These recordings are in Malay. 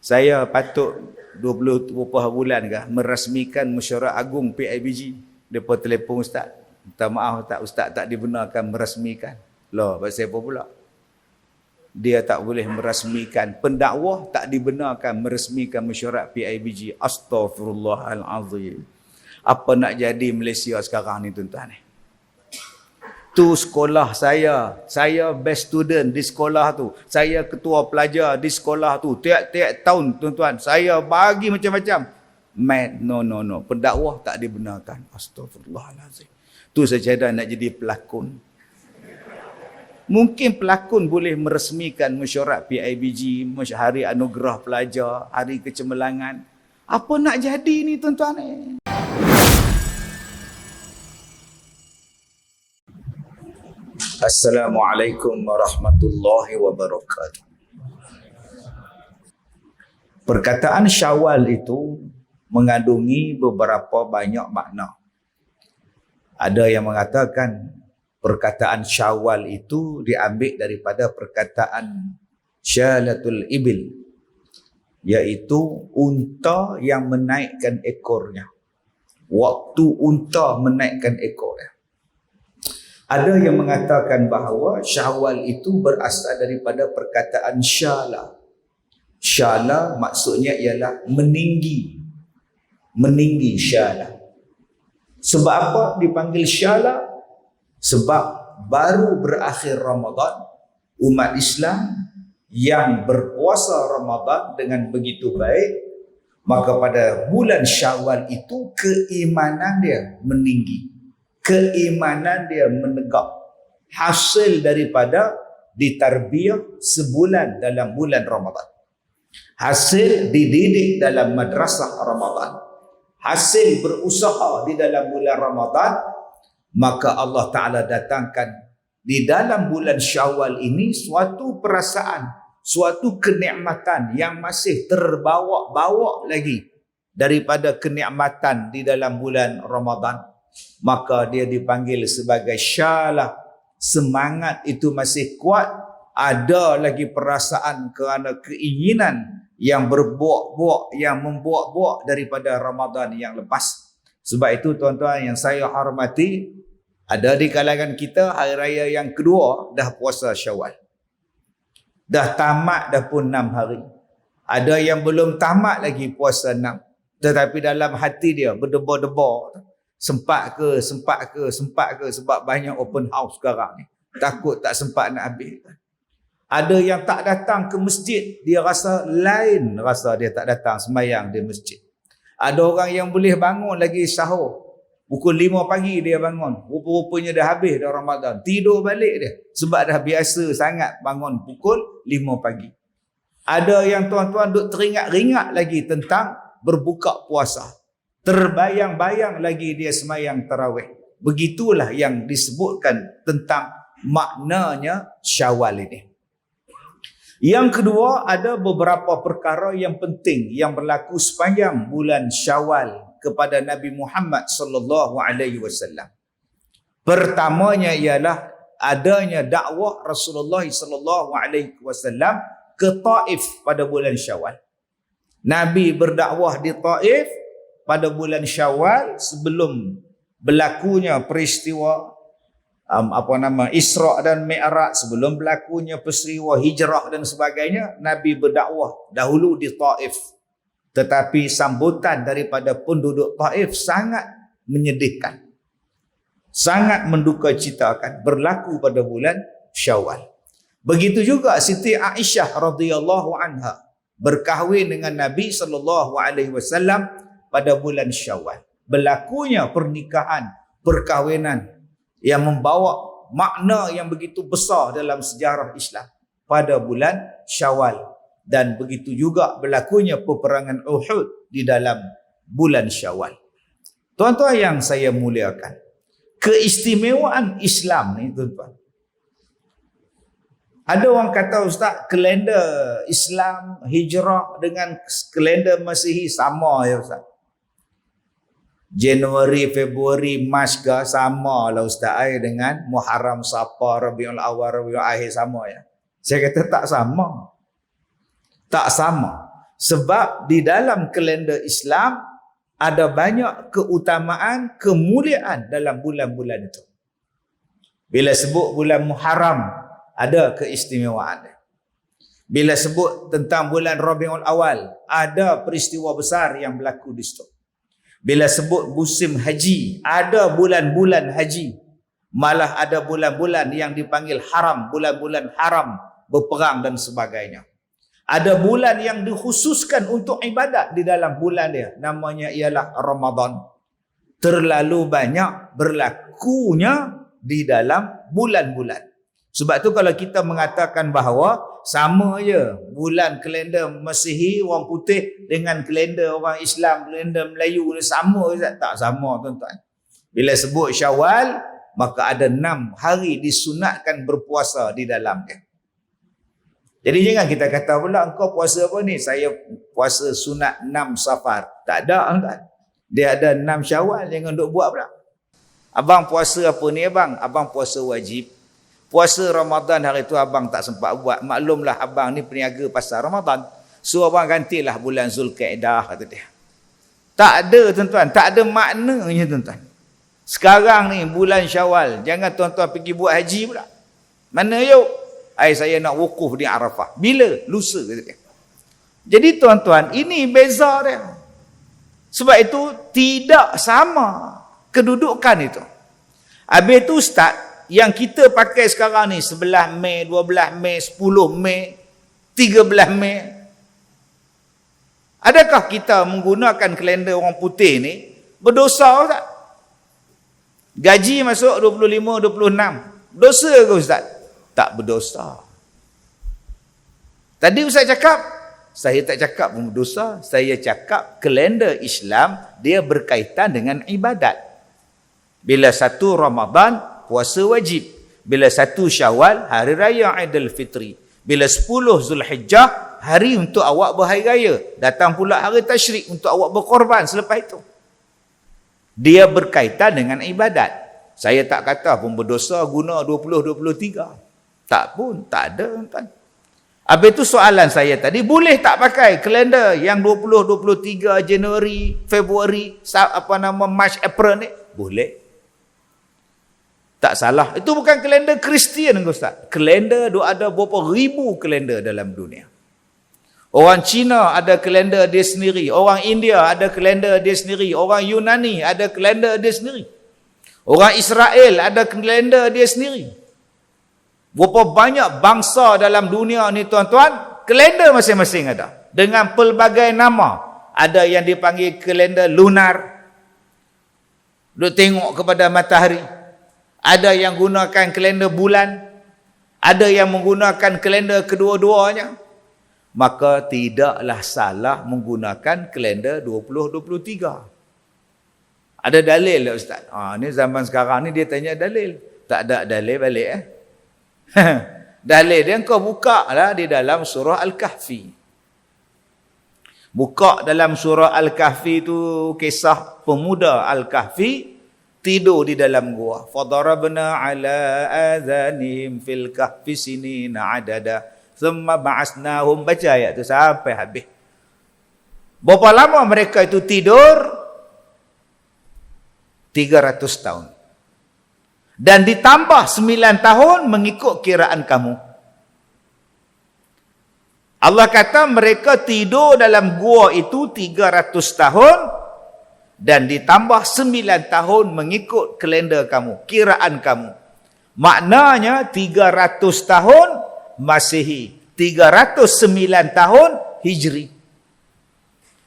Saya patut 20 berapa bulan ke merasmikan mesyuarat agung PIBG. Depa telefon ustaz. Minta maaf tak, ustaz tak dibenarkan merasmikan. Loh, pasal apa pula? Dia tak boleh merasmikan, pendakwah tak dibenarkan meresmikan mesyuarat PIBG. Astaghfirullahalazim. Apa nak jadi Malaysia sekarang ni tuan-tuan ni? Tu sekolah saya best student di sekolah tu, saya ketua pelajar di sekolah tu, tiap-tiap tahun tuan-tuan saya bagi macam-macam. No, pendakwah tak dibenarkan. Astagfirullahalazim. Tu saja nak jadi pelakon. Mungkin pelakon boleh meresmikan mesyuarat PIBG, hari anugerah pelajar, hari kecemerlangan. Apa nak jadi ni tuan-tuan ni? Assalamualaikum warahmatullahi wabarakatuh. Perkataan Syawal itu mengandungi beberapa banyak makna. Ada yang mengatakan perkataan Syawal itu diambil daripada perkataan Syalatul Ibil, iaitu unta yang menaikkan ekornya. Waktu unta menaikkan ekornya. Ada yang mengatakan bahawa Syawal itu berasal daripada perkataan Syala. Syala maksudnya ialah meninggi. Meninggi Syala. Sebab apa dipanggil Syala? Sebab baru berakhir Ramadan, umat Islam yang berpuasa Ramadan dengan begitu baik, maka pada bulan Syawal itu keimanan dia meninggi. Keimanan dia menegak. Hasil daripada ditarbiyah sebulan dalam bulan Ramadan. Hasil dididik dalam madrasah Ramadan. Hasil berusaha di dalam bulan Ramadan. Maka Allah Ta'ala datangkan di dalam bulan Syawal ini suatu perasaan, suatu kenikmatan yang masih terbawa-bawa lagi daripada kenikmatan di dalam bulan Ramadan. Maka dia dipanggil sebagai Syalah. Semangat itu masih kuat. Ada lagi perasaan kerana keinginan yang berbuak-buak, yang membuak-buak daripada Ramadan yang lepas. Sebab itu tuan-tuan yang saya hormati, ada di kalangan kita hari raya yang kedua dah puasa Syawal. Dah tamat dah pun 6 hari. Ada yang belum tamat lagi puasa 6. Tetapi dalam hati dia berdebar-debar. Sempat ke sebab banyak open house sekarang ni. Takut tak sempat nak habis. Ada yang tak datang ke masjid, dia rasa lain, rasa dia tak datang sembahyang di masjid. Ada orang yang boleh bangun lagi sahur. Pukul 5 pagi dia bangun. Rupa-rupanya dah habis dah Ramadan. Tidur balik dia. Sebab dah biasa sangat bangun pukul 5 pagi. Ada yang tuan-tuan duk teringat-ringat lagi tentang berbuka puasa. Terbayang-bayang lagi dia sembahyang tarawih. Begitulah yang disebutkan tentang maknanya Syawal ini. Yang kedua, ada beberapa perkara yang penting yang berlaku sepanjang bulan Syawal kepada Nabi Muhammad sallallahu alaihi wasallam. Pertamanya ialah adanya dakwah Rasulullah sallallahu alaihi wasallam ke Taif pada bulan Syawal. Nabi berdakwah di Taif pada bulan Syawal sebelum berlakunya peristiwa Isra' dan Mi'raj, sebelum berlakunya peristiwa hijrah dan sebagainya. Nabi berdakwah dahulu di Taif. Tetapi sambutan daripada penduduk Taif sangat menyedihkan, sangat mendukacitakan, berlaku pada bulan Syawal. Begitu juga Siti Aisyah radhiyallahu anha berkahwin dengan Nabi sallallahu alaihi wasallam pada bulan Syawal. Berlakunya pernikahan, perkahwinan yang membawa makna yang begitu besar dalam sejarah Islam pada bulan Syawal. Dan begitu juga berlakunya peperangan Uhud di dalam bulan Syawal. Tuan-tuan yang saya muliakan, keistimewaan Islam ni tuan-tuan. Ada orang kata, Ustaz, kalender Islam hijrah dengan kalender Masihi sama ya Ustaz. Januari, Februari, Mac ke sama lah Ustaz dengan Muharram, Safar, Rabiul Awal, Rabiul Akhir sama ya. Saya kata tak sama. Tak sama. Sebab di dalam kalender Islam ada banyak keutamaan, kemuliaan dalam bulan-bulan itu. Bila sebut bulan Muharram, ada keistimewaan dia. Bila sebut tentang bulan Rabiul Awal, ada peristiwa besar yang berlaku di situ. Bila sebut musim haji, ada bulan-bulan haji. Malah ada bulan-bulan yang dipanggil haram, bulan-bulan haram, berperang dan sebagainya. Ada bulan yang dikhususkan untuk ibadat di dalam bulan dia. Namanya ialah Ramadan. Terlalu banyak berlakunya di dalam bulan-bulan. Sebab tu kalau kita mengatakan bahawa sama je bulan kalender Masihi orang putih dengan kalender orang Islam, kalender Melayu ni sama je, tak sama tuan-tuan. Bila sebut Syawal, maka ada 6 hari disunatkan berpuasa di dalam dia. Jadi jangan kita kata pula engkau puasa apa ni? Saya puasa sunat 6 Safar. Tak ada tuan. Dia ada 6 Syawal, jangan duk buat pula. Abang puasa apa ni abang? Abang puasa wajib. Puasa Ramadan hari tu abang tak sempat buat. Maklumlah abang ni peniaga pasar Ramadan. So abang gantilah bulan Zulkaidah kata dia. Tak ada tuan-tuan, tak ada maknanya tuan-tuan. Sekarang ni bulan Syawal, jangan tuan-tuan pergi buat haji pula. Mana yuk? Saya nak wukuf di Arafah. Bila? Lusa kata dia. Jadi tuan-tuan, ini beza dia. Sebab itu tidak sama kedudukan itu. Habis itu Ustaz, yang kita pakai sekarang ni 11 Mei, 12 Mei, 10 Mei, 13 Mei. Adakah kita menggunakan kalender orang putih ni berdosa tak? Gaji masuk 25, 26. Dosa ke Ustaz? Tak berdosa. Tadi Ustaz cakap, saya tak cakap pun berdosa. Saya cakap kalender Islam dia berkaitan dengan ibadat. Bila 1 Ramadan, puasa wajib. Bila 1 Syawal, hari raya Aidil Fitri. Bila 10 Zulhijjah, hari untuk awak berhari raya. Datang pula hari tasyrik untuk awak berkorban selepas itu. Dia berkaitan dengan ibadat. Saya tak kata pun berdosa guna 20-23. Tak pun, tak ada tuan. Habis itu soalan saya tadi, boleh tak pakai kalender yang 20-23 Januari, Februari, Mac, April ni? Boleh. Tak salah. Itu bukan kalender Kristian ke Ustaz? Kalender ada berapa ribu kalender dalam dunia. Orang Cina ada kalender dia sendiri. Orang India ada kalender dia sendiri. Orang Yunani ada kalender dia sendiri. Orang Israel ada kalender dia sendiri. Berapa banyak bangsa dalam dunia ni tuan-tuan, kalender masing-masing ada. Dengan pelbagai nama. Ada yang dipanggil kalender lunar. Duk tengok kepada matahari. Ada yang gunakan kalender bulan. Ada yang menggunakan kalender kedua-duanya. Maka tidaklah salah menggunakan kalender 2023. Ada dalil tak Ustaz? Ni zaman sekarang ni dia tanya dalil. Tak ada dalil balik Dalil dia kau buka lah di dalam surah Al-Kahfi. Buka dalam surah Al-Kahfi tu kisah pemuda Al-Kahfi tidur di dalam gua. Fadarabna ala adhanihim fil kahfi sinina adada. Thumma ba'asnahum, baca ayat tu sampai habis. Berapa lama mereka itu tidur? 300 tahun. Dan ditambah 9 tahun mengikut kiraan kamu. Allah kata mereka tidur dalam gua itu 300 tahun dan ditambah 9 tahun mengikut kalender kamu, kiraan kamu. Maknanya 300 tahun Masihi, 309 tahun Hijri.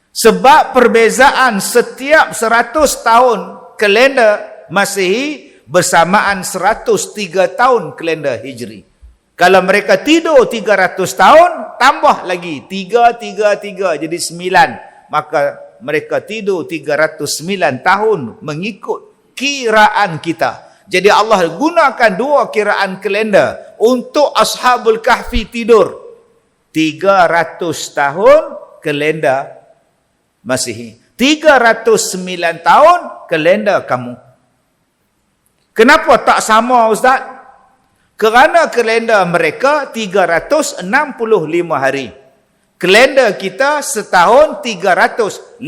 Sebab perbezaan setiap 100 tahun kalender Masihi bersamaan 103 tahun kalender Hijri. Kalau mereka tidur 300 tahun, tambah lagi 3 jadi 9. Maka mereka tidur 309 tahun mengikut kiraan kita. Jadi Allah gunakan 2 kiraan kalender untuk Ashabul Kahfi tidur 300 tahun kalender Masihi, 309 tahun kalender kamu. Kenapa tak sama Ustaz? Kerana kalender mereka 365 hari. Kalender kita setahun 354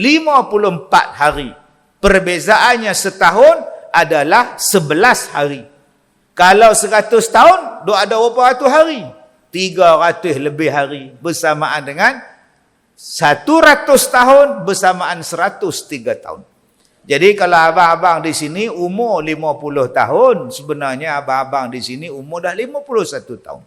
hari. Perbezaannya setahun adalah 11 hari. Kalau 100 tahun, duk ada berapa ratus hari? 300 lebih hari. Bersamaan dengan 100 tahun bersamaan 103 tahun. Jadi kalau abang-abang di sini umur 50 tahun, sebenarnya abang-abang di sini umur dah 51 tahun.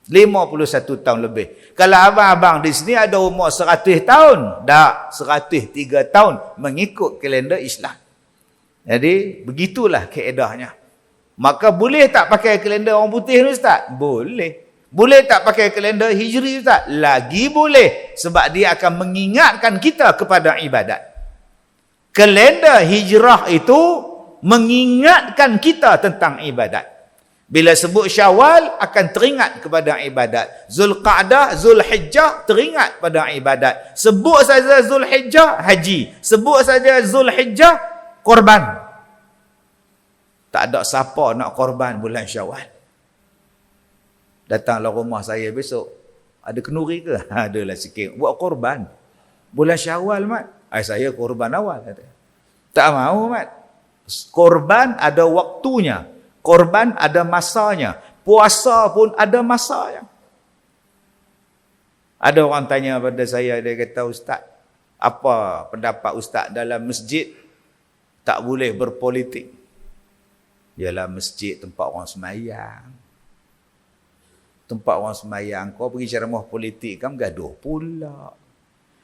51 tahun lebih. Kalau abang-abang di sini ada umur 100 tahun, dah 103 tahun mengikut kalender Islam. Jadi begitulah kaedahnya. Maka boleh tak pakai kalender orang putih ni Ustaz? Boleh. Boleh tak pakai kalender Hijri Ustaz? Lagi boleh. Sebab dia akan mengingatkan kita kepada ibadat. Kalender Hijrah itu mengingatkan kita tentang ibadat. Bila sebut Syawal akan teringat kepada ibadat. Zulqa'dah, Zulhijjah teringat pada ibadat. Sebut saja Zulhijjah, haji. Sebut saja Zulhijjah, korban. Tak ada siapa nak korban bulan Syawal. Datanglah rumah saya besok. Ada kenduri ke? Adalah sikit. Buat korban. Bulan Syawal, Mat. Saya korban awal. Kata. Tak mahu, Mat. Korban ada waktunya. Korban ada masanya. Puasa pun ada masanya. Ada orang tanya pada saya, dia kata, Ustaz, apa pendapat Ustaz dalam masjid tak boleh berpolitik? Ialah masjid tempat orang semayang. Tempat orang semayang, kau pergi ceramah politik kan gaduh pula.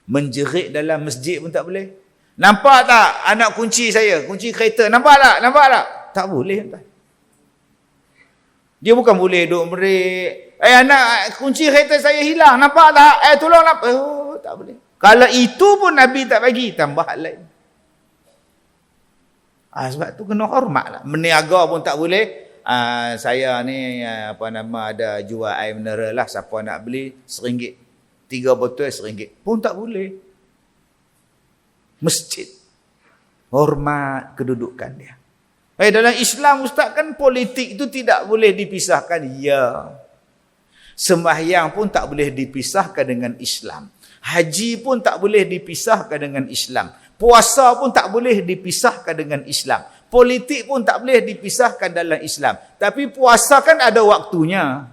Menjerit dalam masjid pun tak boleh. Nampak tak anak kunci saya, kunci kereta, nampak tak? Nampak tak? Tak boleh, tuan. Dia bukan boleh duk merik. Anak kunci kereta saya hilang. Nampak tak? Tolong nampak. Oh, tak boleh. Kalau itu pun Nabi tak bagi, tambah hal lain. Sebab tu kena hormat lah. Meniaga pun tak boleh. Saya ni, ada jual air mineral lah. Siapa nak beli, RM1. 3 botol RM1. Pun tak boleh. Masjid. Hormat kedudukan dia. Dalam Islam Ustaz kan politik itu tidak boleh dipisahkan. Ya. Sembahyang pun tak boleh dipisahkan dengan Islam. Haji pun tak boleh dipisahkan dengan Islam. Puasa pun tak boleh dipisahkan dengan Islam. Politik pun tak boleh dipisahkan dalam Islam. Tapi puasa kan ada waktunya.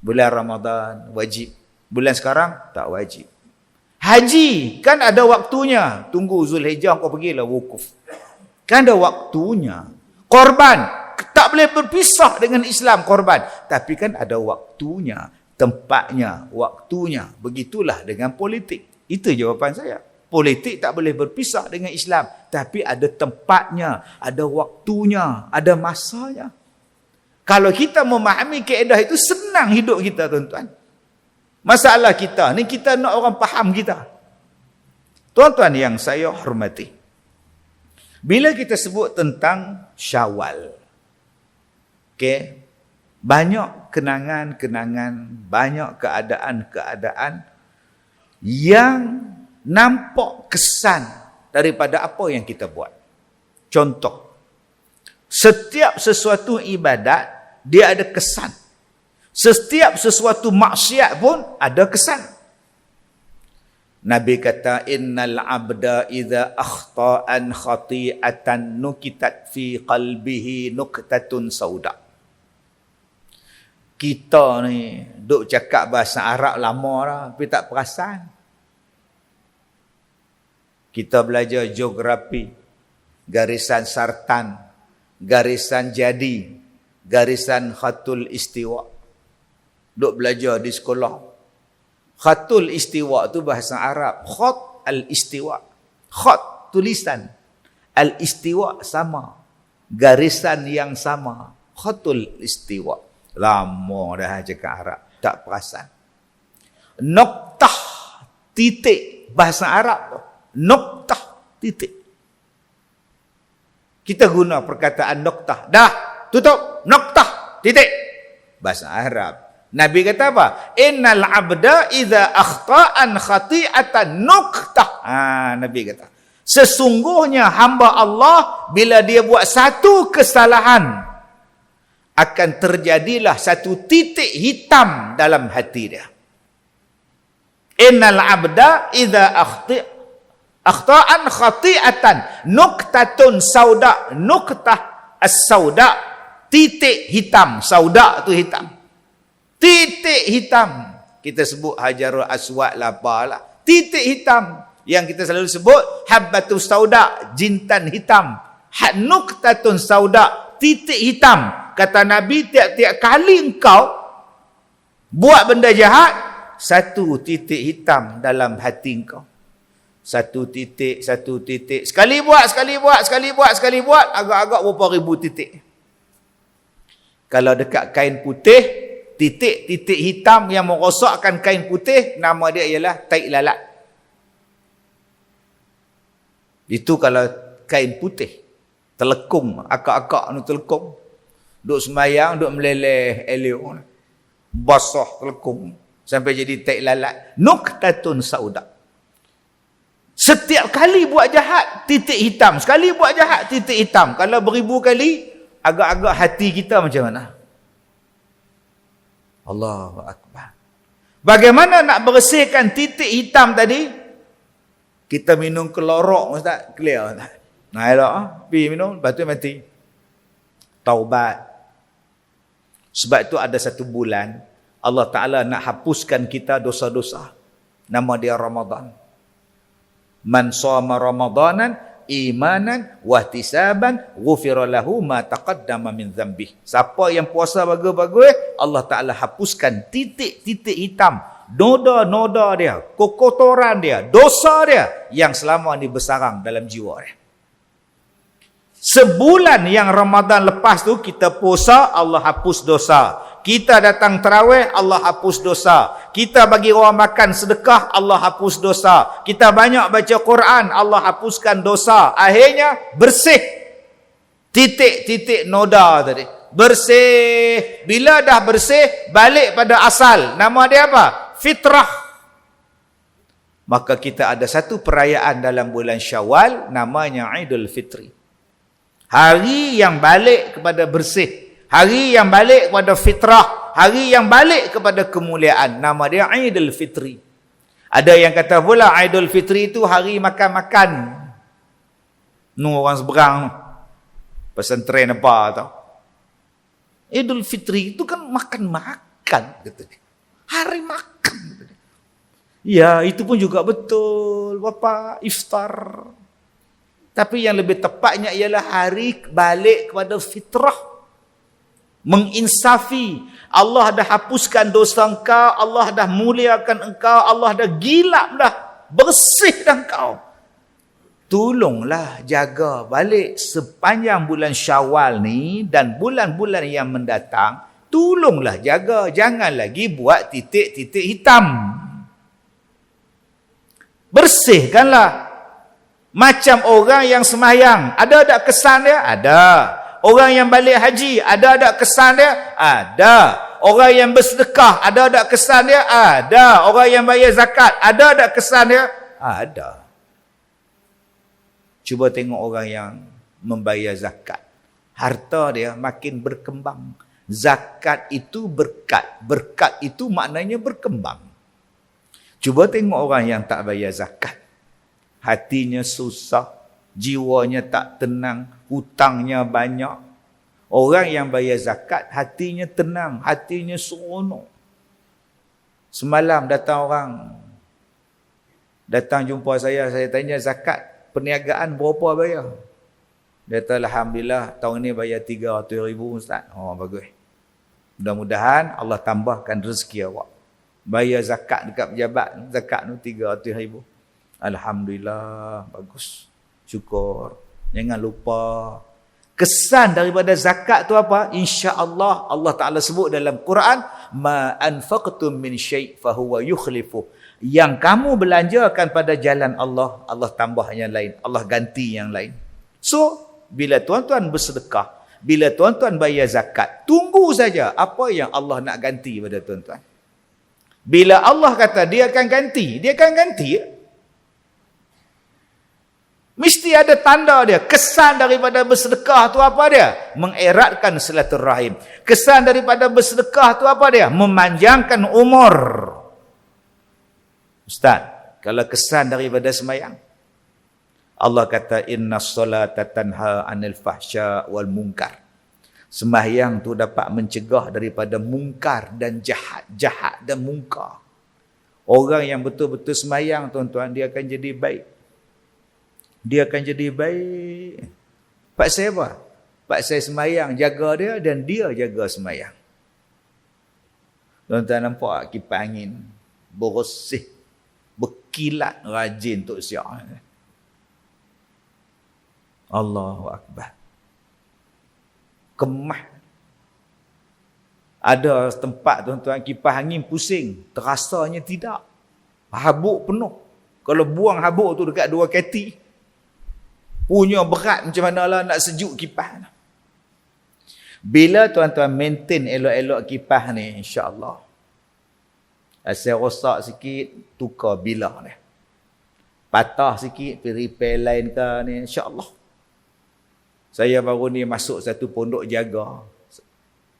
Bulan Ramadan wajib. Bulan sekarang tak wajib. Haji kan ada waktunya. Tunggu Zulhijjah kau pergilah wukuf. Kan ada waktunya. Korban tak boleh berpisah dengan Islam, korban. Tapi kan ada waktunya, tempatnya, waktunya. Begitulah dengan politik. Itu jawapan saya. Politik tak boleh berpisah dengan Islam. Tapi ada tempatnya, ada waktunya, ada masanya. Kalau kita memahami kaedah itu, senang hidup kita, tuan-tuan. Masalah kita ni, kita nak orang faham kita. Tuan-tuan yang saya hormati. Bila kita sebut tentang Syawal, banyak kenangan-kenangan, banyak keadaan-keadaan yang nampak kesan daripada apa yang kita buat. Contoh, setiap sesuatu ibadat, dia ada kesan. Setiap sesuatu maksiat pun ada kesan. Nabi kata, innal abda idza akhta'an khati'atan nukitat fi qalbihi nuktatun sauda. Kita ni duk cakap bahasa Arab lama dah, tapi tak perasan. Kita belajar geografi, garisan sartan, garisan jadi, garisan khatul istiwa. Duk belajar di sekolah. Khatul istiwa tu bahasa Arab. Khat al-istiwa. Khat tulisan. Al-istiwa sama. Garisan yang sama. Khatul istiwa. Lama dah cakap Arab. Tak perasan. Noktah titik. Bahasa Arab tu. Noktah titik. Kita guna perkataan noktah. Dah. Tutup. Noktah titik. Bahasa Arab. Nabi kata apa? Innal abda idza akhta'an khati'atan nuktah. Nabi kata, sesungguhnya hamba Allah bila dia buat satu kesalahan, akan terjadilah satu titik hitam dalam hati dia. Innal abda idza akhta'an khati'atan nuqtatun sauda, nuqtah as-sauda, titik hitam. Sauda tu hitam, titik hitam. Kita sebut hajarul aswad lah apalah, titik hitam. Yang kita selalu sebut habbatus sauda, jintan hitam. Nuqtatun sauda, titik hitam. Kata Nabi, tiap-tiap kali engkau buat benda jahat, satu titik hitam dalam hati engkau. Satu titik. Sekali buat, agak-agak berapa ribu titik. Kalau dekat kain putih, titik-titik hitam yang merosakkan kain putih, nama dia ialah taik lalat. Itu kalau kain putih. Telekung, akak-akak ni telekung. Duk sembayang, duk meleleh elok. Basah telekung. Sampai jadi taik lalat. Nuqtatun sauda. Setiap kali buat jahat, titik hitam. Sekali buat jahat, titik hitam. Kalau beribu kali, agak-agak hati kita macam mana? Allahu Akbar. Bagaimana nak bersihkan titik hitam tadi? Kita minum klorok, Ustaz. Clear, Ustaz. Nah, elok. Pergi minum, lepas tu mati. Taubat. Sebab itu ada satu bulan, Allah Ta'ala nak hapuskan kita dosa-dosa. Nama dia Ramadan. Man shoma ramadanan imanan wahtisaban ghufira lahu ma taqaddama min dhanbih. Siapa yang puasa bagus-bagus, Allah Taala hapuskan titik-titik hitam, noda-noda dia, kekotoran dia, dosa dia yang selama ni bersarang dalam jiwa dia. Sebulan yang Ramadan lepas tu kita puasa, Allah hapus dosa. Kita datang tarawih, Allah hapus dosa. Kita bagi orang makan sedekah, Allah hapus dosa. Kita banyak baca Quran, Allah hapuskan dosa. Akhirnya bersih. Titik-titik noda tadi. Bersih. Bila dah bersih, balik pada asal. Nama dia apa? Fitrah. Maka kita ada satu perayaan dalam bulan Syawal, namanya Idul Fitri. Hari yang balik kepada bersih. Hari yang balik kepada fitrah. Hari yang balik kepada kemuliaan. Nama dia Idul Fitri. Ada yang kata pula Idul Fitri itu hari makan-makan. Orang seberang. Pesantren apa tau. Idul Fitri itu kan makan-makan. Hari makan. Ya, itu pun juga betul. Bapak, iftar. Tapi yang lebih tepatnya ialah hari balik kepada fitrah. Menginsafi. Allah dah hapuskan dosa engkau. Allah dah muliakan engkau. Allah dah gilap dah. Bersih dah engkau. Tolonglah jaga balik sepanjang bulan Syawal ni dan bulan-bulan yang mendatang. Tolonglah jaga. Jangan lagi buat titik-titik hitam. Bersihkanlah. Macam orang yang sembahyang. Ada tak kesan dia? Ada. Orang yang balik haji, ada tak kesan dia? Ada. Orang yang bersedekah, ada tak kesan dia? Ada. Orang yang bayar zakat, ada tak kesan dia? Ada. Cuba tengok orang yang membayar zakat. Harta dia makin berkembang. Zakat itu berkat. Berkat itu maknanya berkembang. Cuba tengok orang yang tak bayar zakat. Hatinya susah, jiwanya tak tenang, hutangnya banyak. Orang yang bayar zakat, hatinya tenang, hatinya seronok. Semalam datang orang, datang jumpa saya tanya zakat, perniagaan berapa bayar? Dia kata, Alhamdulillah, tahun ni bayar 300,000 Ustaz. Oh, bagus. Mudah-mudahan Allah tambahkan rezeki awak. Bayar zakat dekat pejabat, zakat tu 300,000. Alhamdulillah, bagus. Syukur. Jangan lupa. Kesan daripada zakat tu apa? InsyaAllah Allah Ta'ala sebut dalam Quran, ma anfaqtum min syai' fahuwa yukhlifu. Yang kamu belanjakan pada jalan Allah, Allah tambah yang lain. Allah ganti yang lain. So, bila tuan-tuan bersedekah, bila tuan-tuan bayar zakat, tunggu saja apa yang Allah nak ganti pada tuan-tuan. Bila Allah kata dia akan ganti, dia akan ganti. Mesti ada tanda dia. Kesan daripada bersedekah tu apa dia? Mengeratkan silaturahim. Kesan daripada bersedekah tu apa dia? Memanjangkan umur. Ustaz, kalau kesan daripada semayang, Allah kata innas solata tanha 'anil fahsya wal munkar. Sembahyang tu dapat mencegah daripada mungkar dan jahat dan mungkar. Orang yang betul-betul sembahyang, tuan-tuan, dia akan jadi baik. Dia akan jadi baik. Pak saya apa? Pak saya sembahyang jaga dia dan dia jaga sembahyang. Tuan-tuan nampak kipas angin bersih, berkilat, rajin tok siap. Allahu Akbar. Kemah. Ada tempat, tuan-tuan, kipas angin pusing, terasanya tidak. Habuk penuh. Kalau buang habuk tu dekat 2 kati, punya berat macam mana lah nak sejuk kipas. Bila tuan-tuan maintain elok-elok kipas ni, insya-Allah, asal rosak sikit, tukar bilah ni. Patah sikit, pergi repair lain ke ni, insya-Allah. Saya baru ni masuk satu pondok jaga.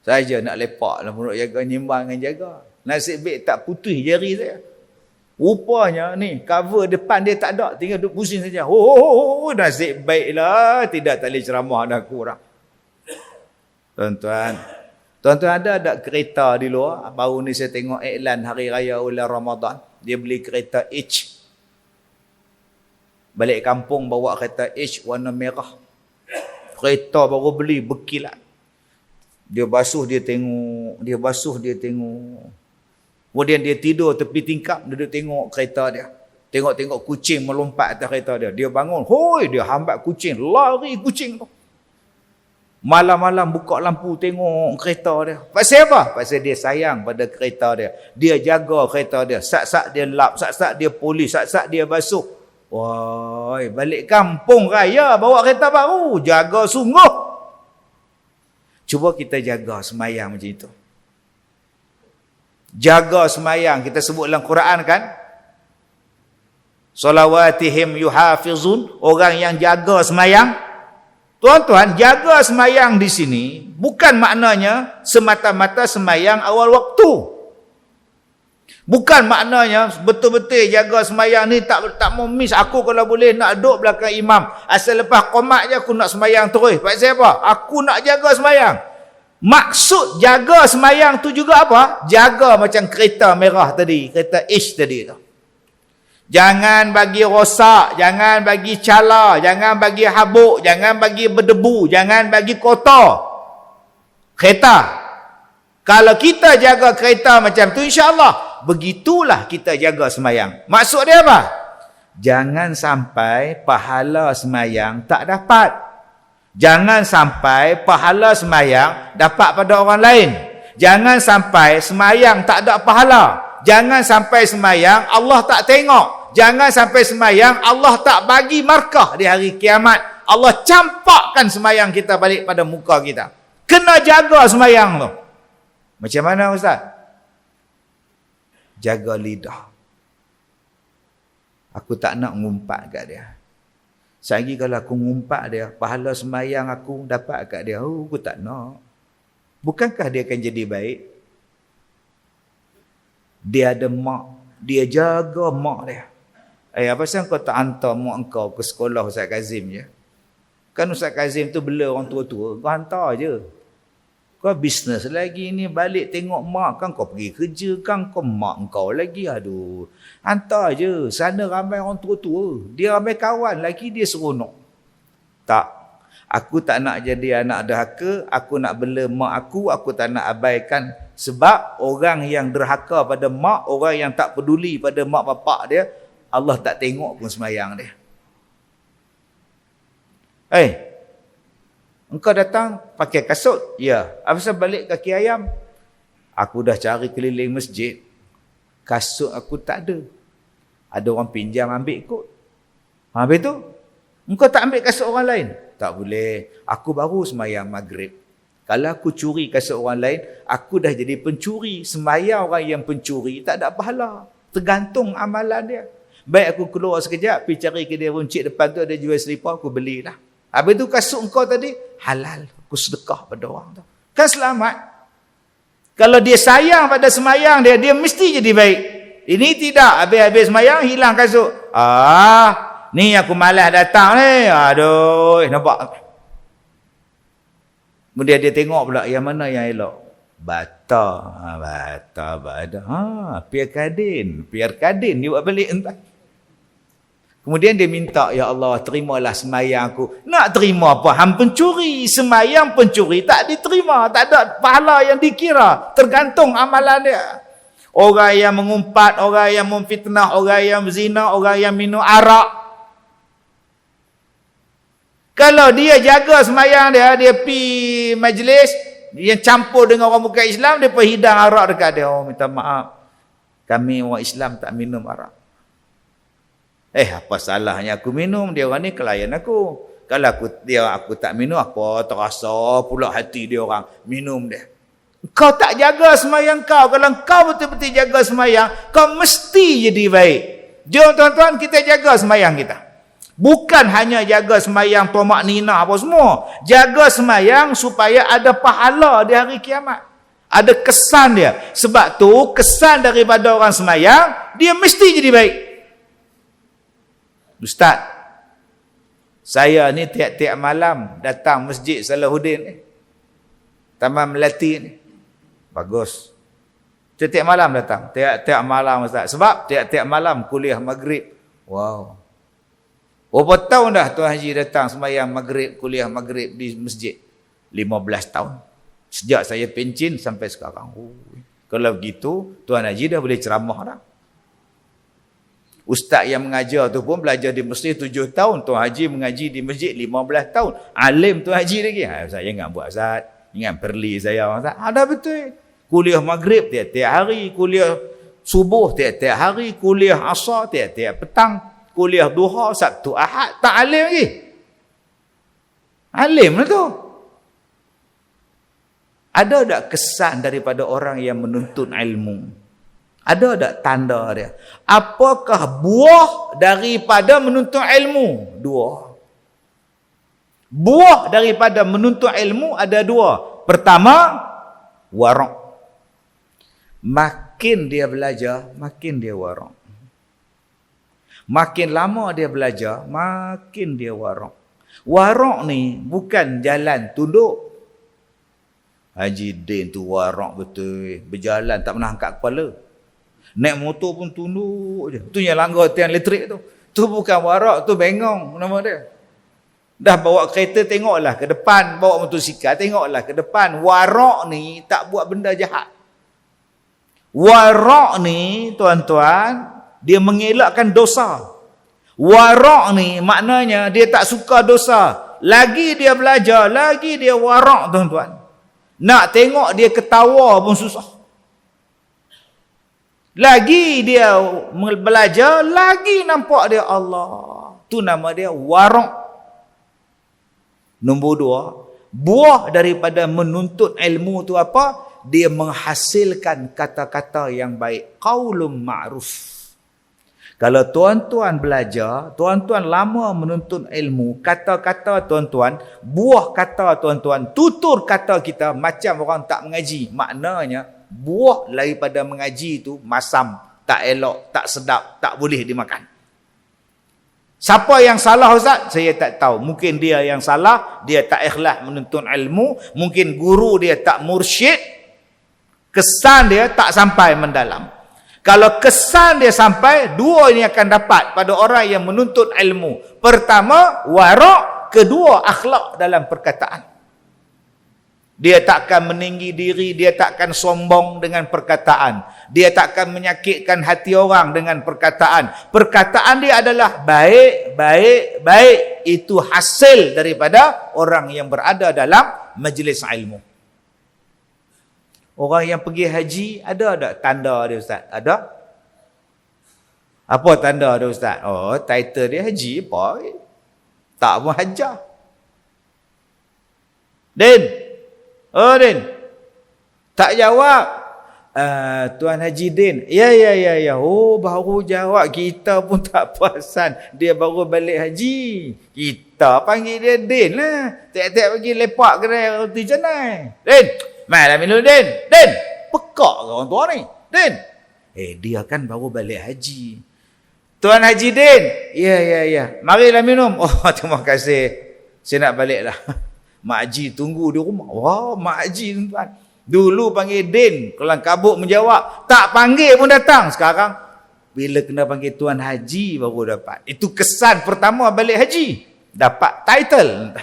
Saja nak lepak dalam pondok jaga, nyimbang dengan jaga. Nasib baik tak putus jari saya. Rupanya ni, cover depan dia tak ada, tinggal duduk pusing saja. Nasib baiklah, tak boleh ceramah dah kurang. Tuan-tuan ada kereta di luar? Baru ni saya tengok iklan Hari Raya Ulang Ramadan. Dia beli kereta H. Balik kampung bawa kereta H warna merah. Kereta baru beli, berkilat. Dia basuh, dia tengok. Dia basuh, dia tengok. Kemudian dia tidur tepi tingkap, duduk tengok kereta dia. Tengok-tengok kucing melompat atas kereta dia. Dia bangun, hoi, dia hambat kucing. Lari kucing tu. Malam-malam buka lampu tengok kereta dia. Pasal apa? Pasal dia sayang pada kereta dia. Dia jaga kereta dia. Sat-sat dia lap, sat-sat dia polis, sat-sat dia basuh. Wah, balik kampung raya bawa kereta baru. Jaga sungguh. Cuba kita jaga semayang macam itu. Jaga semayang. Kita sebut dalam Quran kan? Salawatihim yuhafizun. Orang yang jaga semayang. Tuan-tuan, jaga semayang di sini bukan maknanya semata-mata semayang awal waktu. Bukan maknanya betul-betul jaga semayang ni tak mau miss. Aku kalau boleh nak duduk belakang imam. Asal lepas qomat je aku nak semayang terus. Pasal apa? Aku nak jaga semayang. Maksud jaga semayang tu juga apa? Jaga macam kereta merah tadi. Kereta H tadi tu. Jangan bagi rosak. Jangan bagi cala. Jangan bagi habuk. Jangan bagi berdebu. Jangan bagi kotor. Kereta. Kalau kita jaga kereta macam tu, insya-Allah, begitulah kita jaga semayang. Maksud dia apa? Jangan sampai pahala semayang tak dapat. Jangan sampai pahala semayang dapat pada orang lain. Jangan sampai semayang tak ada pahala. Jangan sampai semayang Allah tak tengok. Jangan sampai semayang Allah tak bagi markah di hari kiamat. Allah campakkan semayang kita balik pada muka kita. Kena jaga semayang tu. Macam mana Ustaz? Jaga lidah. Aku tak nak ngumpat kat dia. Selagi kalau aku ngumpat dia, pahala semayang aku dapat kat dia. Oh, aku tak nak. Bukankah dia akan jadi baik? Dia ada mak. Dia jaga mak dia. Apa pasal kau tak hantar mak kau ke sekolah Ustaz Kazim je? Kan Ustaz Kazim tu bela orang tua-tua. Kau hantar je. Kau bisnes lagi ni, balik tengok mak kan, kau pergi kerja kan, kau mak kau lagi, aduh. Hantar je, sana ramai orang tua-tua. Dia ramai kawan lagi, dia seronok. Tak. Aku tak nak jadi anak derhaka, aku nak bela mak aku tak nak abaikan. Sebab orang yang derhaka pada mak, orang yang tak peduli pada mak bapak dia, Allah tak tengok pun semayang dia. Engkau datang pakai kasut? Ya. Apa sebab balik kaki ayam? Aku dah cari keliling masjid. Kasut aku tak ada. Ada orang pinjam ambil kot. Habis tu, engkau tak ambil kasut orang lain? Tak boleh. Aku baru semayang maghrib. Kalau aku curi kasut orang lain, aku dah jadi pencuri. Semayang orang yang pencuri tak ada pahala. Tergantung amalan dia. Baik aku keluar sekejap, pergi cari kedai runcit depan tu ada jual selipar, aku belilah. Habis tu kasut engkau tadi, halal. Aku sedekah pada orang tu. Kan selamat. Kalau dia sayang pada semayang dia, dia mesti jadi baik. Ini tidak. Habis-habis semayang, hilang kasut. Ni aku malas datang ni. Aduh, nampak. Kemudian dia tengok pula yang mana yang elok. Bata. Piar kadin dia buat balik entah. Kemudian dia minta, ya Allah, terimalah semayang aku. Nak terima apa? Hang pencuri. Semayang pencuri tak diterima. Tak ada pahala yang dikira. Tergantung amalan dia. Orang yang mengumpat, orang yang memfitnah, orang yang berzina, orang yang minum arak. Kalau dia jaga semayang dia pergi majlis, yang campur dengan orang bukan Islam, dia pergi hidang arak dekat dia. Oh, minta maaf. Kami orang Islam tak minum arak. Apa salahnya aku minum? Dia orang ni klien aku. Kalau aku tak minum, apa terasa pula hati dia orang minum dia. Kau tak jaga semayang kau. Kalau kau betul-betul jaga semayang, kau mesti jadi baik. Jom tuan-tuan, kita jaga semayang kita. Bukan hanya jaga semayang tomak nina apa semua. Jaga semayang supaya ada pahala di hari kiamat. Ada kesan dia. Sebab tu kesan daripada orang semayang, dia mesti jadi baik. Ustaz, saya ni tiap-tiap malam datang Masjid Salahuddin ni. Taman Melati ni. Bagus. Tiap-tiap malam datang. Tiap-tiap malam Ustaz. Sebab tiap-tiap malam kuliah maghrib. Wow. Berapa tahun dah Tuan Haji datang sembahyang maghrib, kuliah maghrib di masjid? 15 tahun. Sejak saya pencin sampai sekarang. Kalau begitu, Tuan Haji dah boleh ceramah dah. Ustaz yang mengajar tu pun belajar di masjid 7 tahun. Tuan Haji mengaji di masjid 15 tahun. Alim Tuan Haji lagi. Saya ingat buat Ustaz. Ingat perli saya. Ustaz. Dah betul. Kuliah maghrib tiap-tiap hari. Kuliah subuh tiap-tiap hari. Kuliah asar tiap-tiap petang. Kuliah duha, Sabtu, Ahad. Tak alim lagi. Alim lah tu. Ada tak kesan daripada orang yang menuntut ilmu? Ada tak tanda dia? Apakah buah daripada menuntut ilmu? 2. Buah daripada menuntut ilmu ada 2. Pertama, warak. Makin dia belajar, makin dia warak. Makin lama dia belajar, makin dia warak. Warak ni bukan jalan tunduk. Haji Din tu warak betul. Berjalan tak pernah angkat kepala. Naik motor pun tunduk je. Tu yang langgar tiang elektrik tu. Tu bukan warak, tu bengong nama dia. Dah bawa kereta tengoklah ke depan, bawa motosikal tengoklah ke depan. Warak ni tak buat benda jahat. Warak ni tuan-tuan, dia mengelakkan dosa. Warak ni maknanya dia tak suka dosa. Lagi dia belajar, lagi dia warak tuan-tuan. Nak tengok dia ketawa pun susah. Lagi dia belajar, lagi nampak dia Allah. Tu nama dia warak. Nombor 2, buah daripada menuntut ilmu tu apa? Dia menghasilkan kata-kata yang baik. Qaulun ma'ruf. Kalau tuan-tuan belajar, tuan-tuan lama menuntut ilmu, kata-kata tuan-tuan, buah kata tuan-tuan, tutur kata kita macam orang tak mengaji. Maknanya, buah daripada mengaji itu masam, tak elok, tak sedap, tak boleh dimakan. Siapa yang salah Ustaz? Saya tak tahu. Mungkin dia yang salah, dia tak ikhlas menuntut ilmu, mungkin guru dia tak mursyid, kesan dia tak sampai mendalam. Kalau kesan dia sampai, 2 ini akan dapat pada orang yang menuntut ilmu. Pertama, warak. Kedua, akhlak dalam perkataan. Dia takkan meninggi diri, dia takkan sombong dengan perkataan. Dia takkan menyakitkan hati orang dengan perkataan. Perkataan dia adalah baik, baik, baik. Itu hasil daripada orang yang berada dalam majlis ilmu. Orang yang pergi haji, ada tak tanda dia Ustaz? Ada? Apa tanda dia Ustaz? Oh, title dia haji apa? Tak pun hajah. Din. Oh, Din. Tak jawab. Tuan Haji Din. Ya. Oh, baru jawab. Kita pun tak perasan. Dia baru balik haji. Kita panggil dia Din lah. Tiap-tiap pergi lepak kedai roti canai. Din. Mainlah minum Din. Din. Pekak ke orang tua ni? Din. Dia kan baru balik haji. Tuan Haji Din. Ya. Marilah minum. Oh, terima kasih. Saya nak balik lah. Mak Haji tunggu di rumah. Wah, Mak Haji tuan. Dulu panggil Din. Kelang kabut menjawab. Tak panggil pun datang. Sekarang, bila kena panggil Tuan Haji baru dapat. Itu kesan pertama balik haji. Dapat title.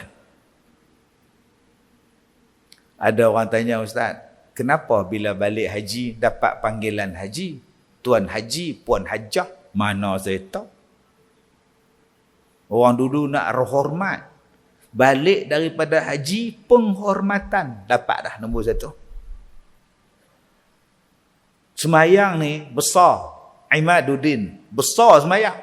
Ada orang tanya, Ustaz, kenapa bila balik haji dapat panggilan haji? Tuan Haji, Puan Hajah. Mana saya tahu. Orang dulu nak hormat. Balik daripada haji, penghormatan. Dapat dah nombor 1. Semayang ni besar. Imaduddin. Besar semayang.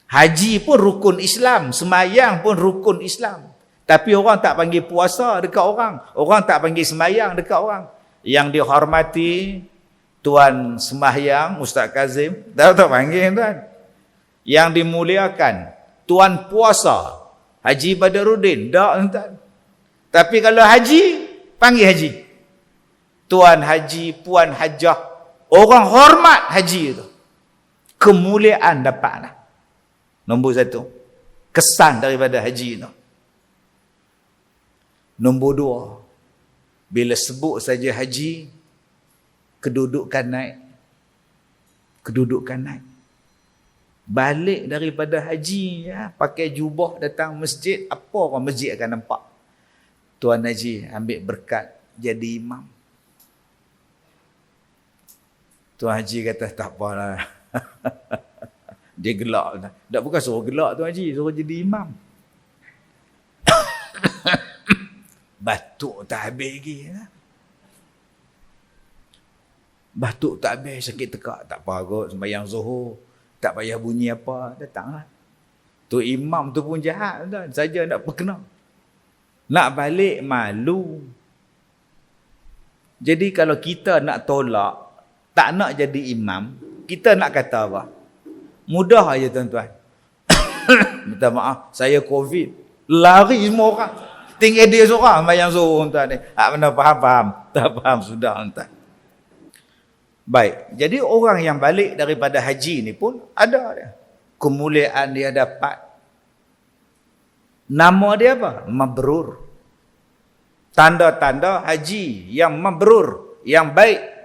Haji pun rukun Islam. Semayang pun rukun Islam. Tapi orang tak panggil puasa dekat orang. Orang tak panggil semayang dekat orang. Yang dihormati, Tuan Semayang, Ustaz Kazim. Tak panggil tuan. Yang dimuliakan, Tuan Puasa, Haji Badaruddin. Tak tuan. Tapi kalau haji, panggil haji. Tuan Haji, Puan Hajah. Orang hormat haji itu. Kemuliaan dapat lah. Nombor 1. Kesan daripada haji itu. Nombor 2. Bila sebut saja haji, kedudukan naik. Kedudukan naik. Balik daripada haji, ya, pakai jubah datang masjid, apa orang masjid akan nampak? Tuan Haji ambil berkat jadi imam. Tuan Haji kata tak apalah. Dia gelak. Tak, bukan suruh gelak Tuan Haji, suruh jadi imam. Batuk tak habis lagi. Ya? Batuk tak habis, sakit tekak. Tak apa kot, sembahyang zuhur. Tak payah bunyi apa, datanglah. Tu imam tu pun jahat. Tuan. Saja nak berkenal. Nak balik malu. Jadi kalau kita nak tolak, tak nak jadi imam, kita nak kata apa? Mudah aja tuan-tuan. Minta maaf, saya COVID. Lari semua orang. Tinggal dia seorang bayang suruh tuan ni. Mana faham? Tak faham sudah tuan. Baik, jadi orang yang balik daripada haji ni pun ada dia. Kemuliaan dia dapat. Nama dia apa? Mabrur. Tanda-tanda haji yang mabrur, yang baik.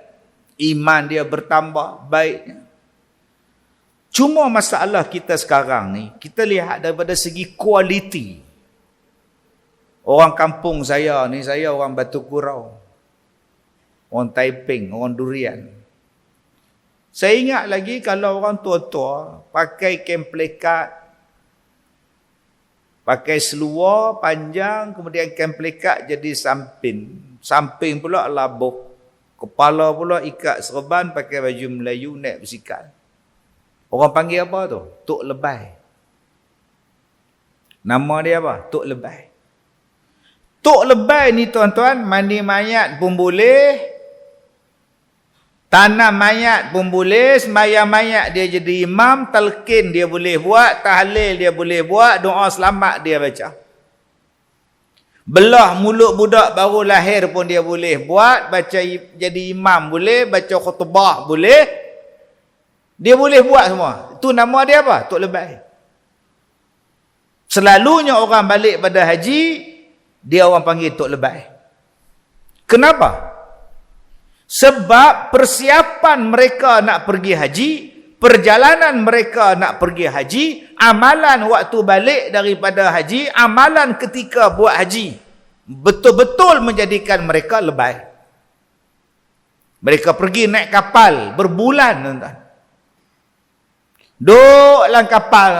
Iman dia bertambah baiknya. Cuma masalah kita sekarang ni, kita lihat daripada segi kualiti. Orang kampung saya ni, saya orang Batu Kurau. Orang Taiping, orang Durian. Saya ingat lagi kalau orang tua-tua pakai kemplekat, pakai seluar panjang, kemudian kemplekat jadi samping. Samping pula labuh. Kepala pula ikat serban, pakai baju Melayu, naik bersikal. Orang panggil apa tu? Tok Lebai. Nama dia apa? Tok Lebai. Tok Lebai ni tuan-tuan, mandi mayat pun boleh, tanam mayat pun boleh, sembahyang mayat dia jadi imam, talqin dia boleh buat, tahlil dia boleh buat, doa selamat dia baca. Belah mulut budak baru lahir pun dia boleh buat, baca jadi imam boleh, baca khutbah boleh. Dia boleh buat semua. Itu nama dia apa? Tok Lebai. Selalunya orang balik pada haji, dia orang panggil Tok Lebai. Kenapa? Sebab persiapan mereka nak pergi haji, perjalanan mereka nak pergi haji, amalan waktu balik daripada haji, amalan ketika buat haji, betul-betul menjadikan mereka lebay. Mereka pergi naik kapal berbulan, tuan-tuan. Duduk dalam kapal.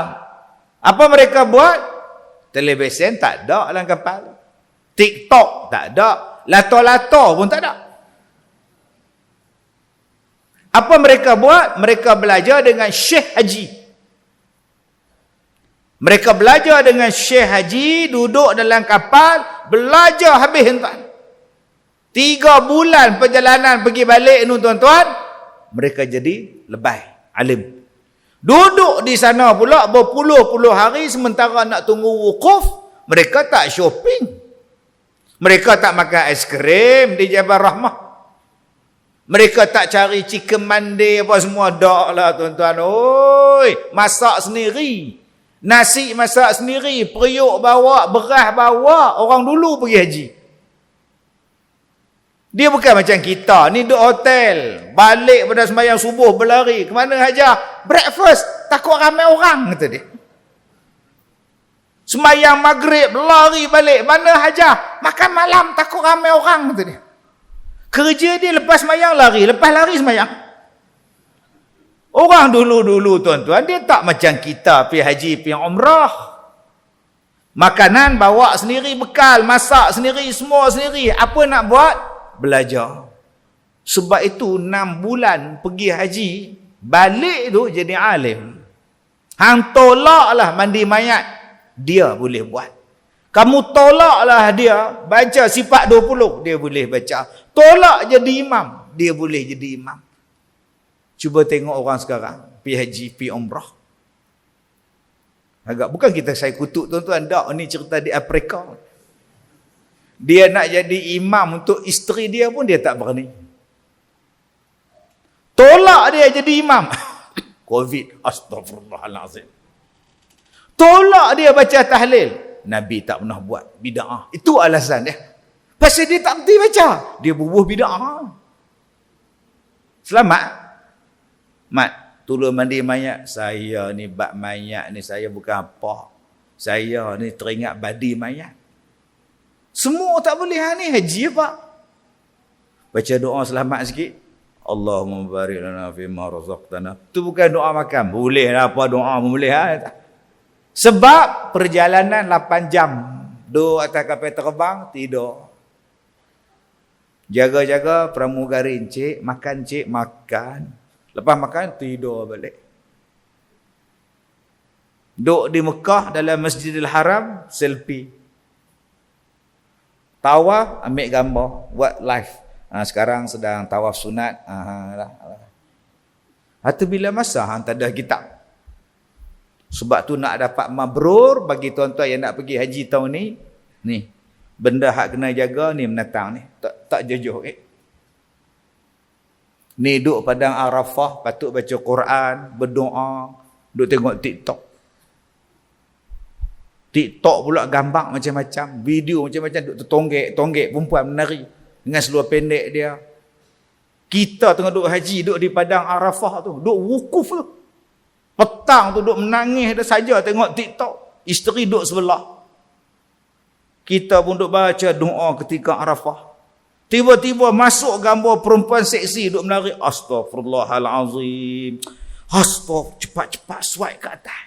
Apa mereka buat? Televisyen tak ada dalam kapal. TikTok tak ada. Lato-lato pun tak ada. Apa mereka buat? Mereka belajar dengan Syekh Haji. Mereka belajar dengan Syekh Haji, duduk dalam kapal, belajar habis tuan. 3 bulan perjalanan pergi balik ni tuan-tuan, mereka jadi lebay, alim. Duduk di sana pula berpuluh-puluh hari, sementara nak tunggu wukuf, mereka tak shopping. Mereka tak makan aiskrim di Jabal Rahmah. Mereka tak cari chicken mandi apa semua. Tak lah tuan-tuan. Oi, masak sendiri. Nasi masak sendiri. Periuk bawa, beras bawa. Orang dulu pergi haji. Dia bukan macam kita. Ni duduk hotel. Balik pada sembahyang subuh berlari. Kemana hajah? Breakfast. Takut ramai orang, kata dia. Sembahyang maghrib, lari balik. Mana hajah? Makan malam, takut ramai orang, kata dia. Kerja dia lepas sembahyang lari, lepas lari sembahyang. Orang dulu-dulu tuan-tuan, dia tak macam kita pergi haji, pergi umrah. Makanan bawa sendiri, bekal, masak sendiri, semua sendiri. Apa nak buat? Belajar. Sebab itu 6 bulan pergi haji, balik tu jadi alim. Hang tolaklah mandi mayat, dia boleh buat. Kamu tolaklah dia baca sifat 20, dia boleh baca. Tolak jadi imam, dia boleh jadi imam. Cuba tengok orang sekarang pergi haji, pergi umrah. Agak bukan kita saya kutuk tuan-tuan, tak, ni cerita di Afrika. Dia nak jadi imam untuk isteri dia pun dia tak berani. Tolak dia jadi imam. Covid, astagfirullahalazim. Tolak dia baca tahlil. Nabi tak pernah buat bid'ah. Itu alasan dia. Pasal dia tak berhenti baca. Dia bubuh bid'ah. Selamat. Mat, tolong mandi mayat. Saya ni bab mayat ni, saya bukan apa. Saya ni teringat badi mayat. Semua tak boleh ni haji apa? Baca doa selamat sikit. Allahumma barik lana fima razaqtana. Tu bukan doa makan. Boleh lah apa doa boleh lah. Sebab perjalanan 8 jam. Duduk atas kapal terbang, tidur. Jaga-jaga pramugari encik, makan. Lepas makan, tidur balik. Duduk di Mekah dalam Masjidil Haram, selfie. Tawaf, ambil gambar, buat live. Sekarang sedang tawaf sunat. Atau bila masa tak ada kitab. Sebab tu nak dapat mabrur bagi tuan-tuan yang nak pergi haji tahun ni. Ni, benda hak kena jaga ni menatang ni. Tak jauh. Ni duduk padang Arafah, patut baca Quran, berdoa, duduk tengok TikTok. TikTok pula gambar macam-macam, video macam-macam, duduk tertonggek perempuan menari dengan seluar pendek dia. Kita tengah duduk haji, duduk di padang Arafah tu, duduk wukuf tu. Petang tu duduk menangis dah saja tengok TikTok. Isteri duduk sebelah. Kita pun duduk baca doa ketika Arafah. Tiba-tiba masuk gambar perempuan seksi duduk menari. Astaghfirullahalazim. Cepat-cepat swipe ke atas.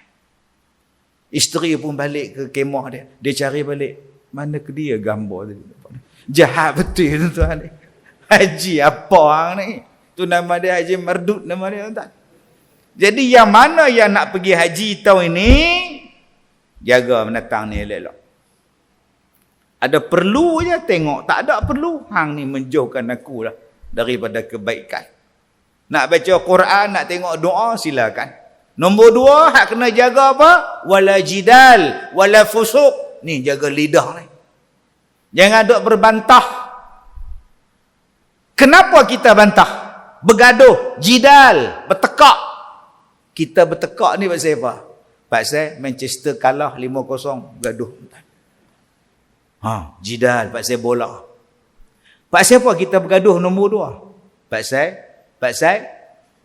Isteri pun balik ke kemah dia. Dia cari balik. Mana ke dia gambar tadi? Jahat betul tuan-tuan. Haji apa hang ni? Tu nama dia Haji Mardut nama dia tuan. Jadi yang mana yang nak pergi haji tahun ini, jaga menatang ni elok-elok. Ada perlu je tengok, tak ada perlu. Hang ni menjauhkan aku lah daripada kebaikan. Nak baca Quran, nak tengok doa, silakan. Nombor 2, hak kena jaga apa? Wala jidal, wala fusuq. Ni jaga lidah ni. Jangan duk berbantah. Kenapa kita bantah? Bergaduh, jidal, bertekak. Kita bertekak ni pasal apa? Pasal Manchester kalah 5-0, gaduh. Jidal pasal bola. Pasal apa kita bergaduh nombor 2? Pasal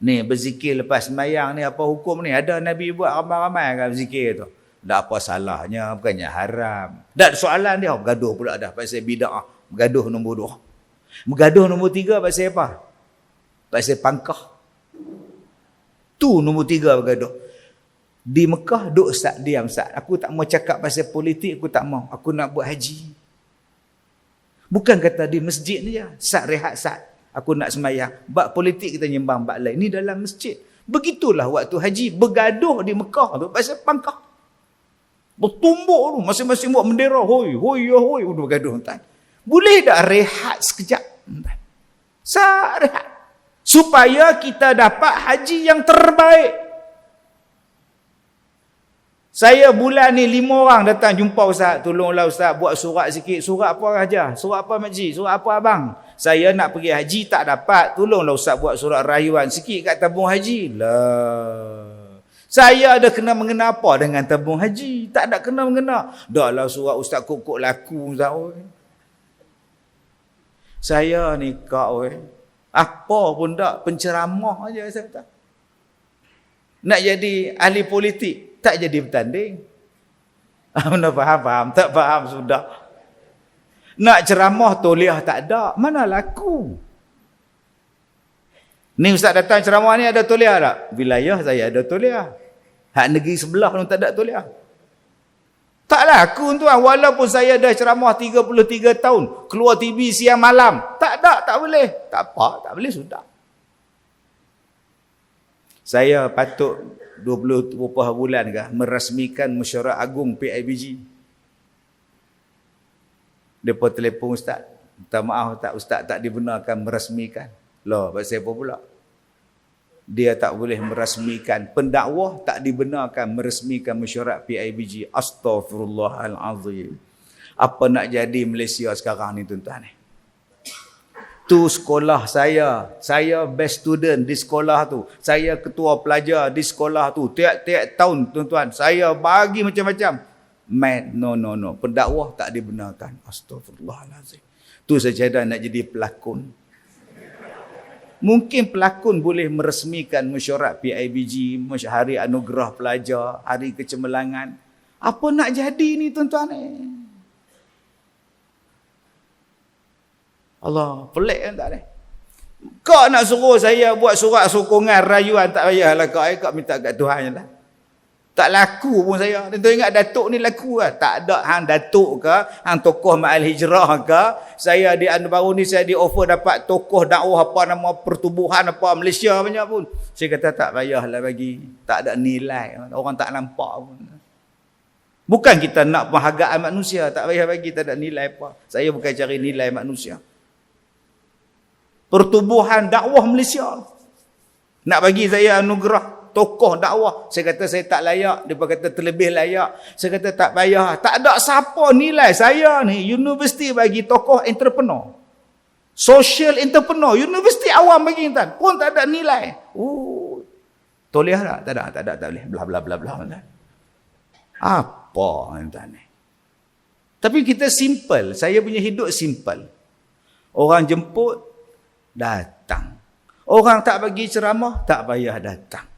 ni berzikir lepas sembahyang ni, apa hukum ni? Ada Nabi buat ramai-ramai kan berzikir tu. Tak apa salahnya, bukannya haram. Tak soalan dia, bergaduh pula dah pasal bid'ah. Bergaduh nombor 2. Bergaduh nombor 3 pasal apa? Pasal pangkah. Tu nombor 3 bergaduh. Di Mekah duk Ustaz, diam Ustaz. Aku tak mau cakap pasal politik, aku tak mau. Aku nak buat haji. Bukan kata di masjid ni je. Ustaz rehat Ustaz. Aku nak sembahyang. Bab politik kita nyembang bab lain. Ni dalam masjid. Begitulah waktu haji bergaduh di Mekah tu pasal pangkah. Bertumbuk tu, masing-masing buat bendera. Hoi, udah bergaduh tuan. Boleh tak rehat sekejap? Ustaz rehat. Supaya kita dapat haji yang terbaik. Saya bulan ni 5 orang datang jumpa Ustaz. Tolonglah Ustaz buat surat sikit. Surat apa aja? Surat apa makcik? Surat apa abang? Saya nak pergi haji tak dapat. Tolonglah ustaz buat surat rayuan sikit kat tabung haji. Lah. Saya ada kena mengena apa dengan tabung haji? Tak ada kena mengena. Dah lah surat ustaz kok laku ustaz. Saya ni kak apa pun tak, penceramah aja saya tak. Nak jadi ahli politik, tak jadi bertanding. Mana faham? Tak faham sudah. Nak ceramah toliah tak ada, mana laku. Ni ustaz datang ceramah ni ada toliah tak? Wilayah saya ada toliah. Hak negeri sebelah pun tak ada toliah. Tak laku tuan, walaupun saya dah ceramah 33 tahun, keluar TV siang malam, tak ada, tak boleh. Tak apa, tak boleh sudah. Saya patut 20 berapa bulan kah merasmikan mesyuarat agung PIBG. Depa telefon ustaz. Minta maaf tak ustaz tak dibenarkan merasmikan. Loh, pasal apa pula? Dia tak boleh merasmikan, pendakwah tak dibenarkan meresmikan mesyuarat PIBG. Astaghfirullahalazim. Apa nak jadi Malaysia sekarang ni tuan-tuan ni? Tu sekolah saya best student di sekolah tu, saya ketua pelajar di sekolah tu, tiap-tiap tahun tuan-tuan saya bagi macam-macam. No, pendakwah tak dibenarkan. Astaghfirullahalazim. Tu sajadah nak jadi pelakon. Mungkin pelakon boleh meresmikan mesyuarat PIBG, Hari Anugerah Pelajar, Hari Kecemerlangan. Apa nak jadi ni tuan-tuan ni? Allah, pelik kan tak ni? Kau nak suruh saya buat surat sokongan rayuan, tak payahlah kau minta kat Tuhan je lah. Tak laku pun saya. Tentu ingat Datuk ni laku lah. Tak ada hang Datuk ke, hang tokoh Ma'al Hijrah ke. Saya di baru ni saya di offer dapat tokoh dakwah apa nama pertubuhan apa Malaysia banyak pun. Saya kata tak payahlah bagi. Tak ada nilai. Orang tak nampak pun. Bukan kita nak penghargaan manusia, tak payah bagi, tak ada nilai apa. Saya bukan cari nilai manusia. Pertubuhan dakwah Malaysia. Nak bagi saya anugerah tokoh dakwah. Saya kata saya tak layak. Dia kata terlebih layak. Saya kata tak payah. Tak ada siapa nilai saya ni. Universiti bagi tokoh entrepreneur. Social entrepreneur. Universiti awam bagi intan. Pun tak ada nilai. Toliah tak? Tak ada. Tak boleh. Blah. Apa intan ni? Tapi kita simple. Saya punya hidup simple. Orang jemput, datang. Orang tak bagi ceramah, tak payah datang.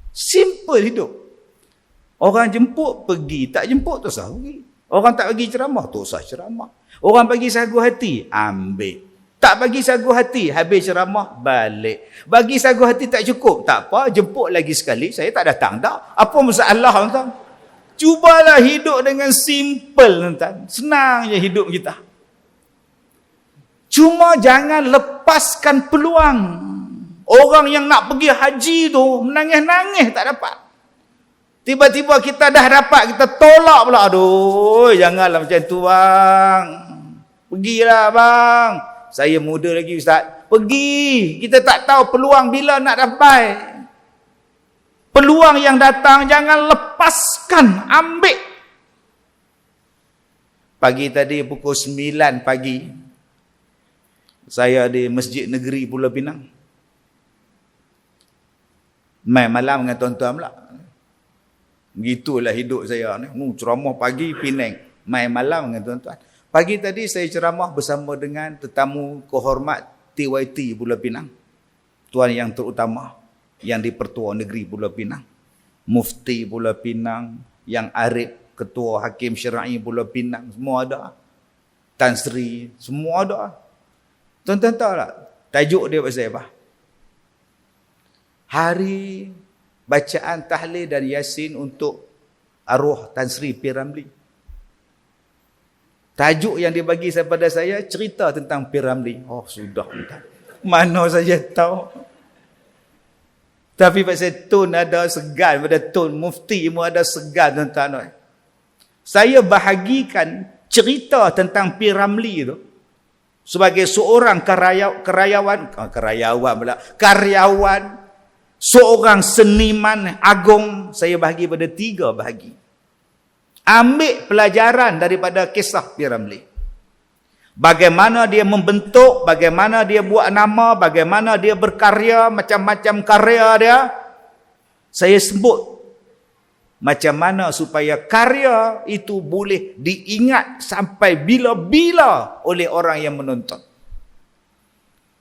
Simple hidup. Orang jemput, pergi. Tak jemput, tak usah pergi. Orang tak bagi ceramah, tak usah ceramah. Orang bagi sagu hati, ambil. Tak bagi sagu hati, habis ceramah, balik. Bagi sagu hati tak cukup, tak apa, jemput lagi sekali, saya tak datang tak. Apa masalah tuan? Cubalah hidup dengan simple tuan. Senang je hidup kita. Cuma jangan lepaskan peluang. Orang yang nak pergi haji tu menangis-nangis tak dapat. Tiba-tiba kita dah dapat, kita tolak pula. Aduh, janganlah macam tu bang. Pergilah bang. Saya muda lagi ustaz. Pergi. Kita tak tahu peluang bila nak dapat. Peluang yang datang jangan lepaskan, ambil. Pagi tadi pukul 9 pagi. Saya di Masjid Negeri Pulau Pinang. Main malam dengan tuan-tuan pula. Begitulah hidup saya ni. Ceramah pagi Penang, main malam dengan tuan-tuan. Pagi tadi saya ceramah bersama dengan tetamu kehormat TYT Pulau Pinang. Tuan yang terutama yang di-Pertua Negeri Pulau Pinang. Mufti Pulau Pinang, yang Arif, Ketua Hakim Syar'i Pulau Pinang, semua ada. Tan Sri, semua ada. Tuan-tuan tahu tak? Tajuk dia pasal apa? Hari bacaan tahlil dan yasin untuk arwah Tan Sri P. Ramlee. Tajuk yang dibagi kepada saya cerita tentang P. Ramlee. Oh sudah. Mana saja tahu. Tapi pasal tun ada segan, pada tun mufti pun ada segan tuan-tuan. Saya bahagikan cerita tentang P. Ramlee tu sebagai seorang karyawan, seorang seniman agung. Saya bahagi pada 3 bahagi. Ambil pelajaran daripada kisah P. Ramlee. Bagaimana dia membentuk, bagaimana dia buat nama, bagaimana dia berkarya, macam-macam karya dia. Saya sebut macam mana supaya karya itu boleh diingat sampai bila-bila oleh orang yang menonton.